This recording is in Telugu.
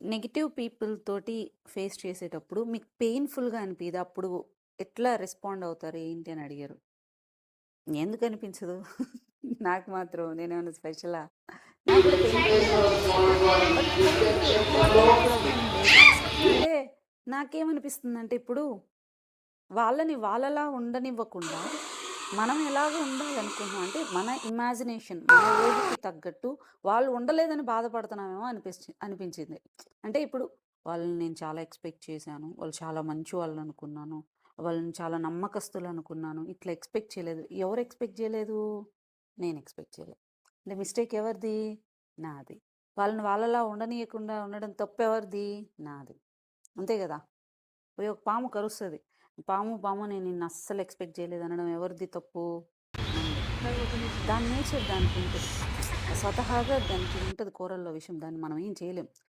నెగెటివ్ పీపుల్ తోటి ఫేస్ చేసేటప్పుడు మీకు పెయిన్‌ఫుల్‌గా అనిపియదా? అప్పుడు ఎట్లా రెస్పాండ్ అవుతారు? ఏంటి అని అడిగారు. ఎందుకు అనిపించదు? నాకు మాత్రం నేనేమన్నా స్పెషలా? నాకు కూడా పెయిన్‌ఫుల్‌గానే అనిపిస్తది. బట్ ఇప్పుడు ఇప్పట్లో ఇప్పుడు అదేం లేదు. అంటే నాకేమనిపిస్తుందంటే ఇప్పుడు వాళ్ళని వాళ్ళలా ఉండనివ్వకుండా, మనం ఎలాగ ఉండాలనుకుంటున్నాం అంటే మన ఇమాజినేషన్, మన ఊహకి తగ్గట్టు వాళ్ళు ఉండలేదని బాధపడుతున్నామేమో అనిపించింది. అంటే ఇప్పుడు వాళ్ళని నేను చాలా ఎక్స్‌పెక్ట్ చేశాను. వాళ్ళు చాలా మంచి వాళ్ళనుకున్నాను. వాళ్ళని చాలా నమ్మకస్తులనుకున్నాను. ఇట్లా ఎక్స్‌పెక్ట్ చేయలేదు. ఎవరు ఎక్స్‌పెక్ట్ చేయలేదు? నేను ఎక్స్‌పెక్ట్ చేయలేదు. అంటే మిస్టేక్ ఎవరిది? నాది. వాళ్ళని వాళ్ళలా ఉండనీయకుండా ఉండడం తప్పెవరిది? నాది. అంతే గదా! పోయి ఒక పాము కరుస్తది. పాము, పాము నేను నిన్ను అస్సలు ఎక్స్‌పెక్ట్ చేయలేదు అనడం ఎవరిది తప్పు? మనది. దాని నేచర్ దానికుంటది. స్వతహాగా దానికి ఉంటది కూరల్లో విషం. దాన్ని మనం ఏం చేయలేం.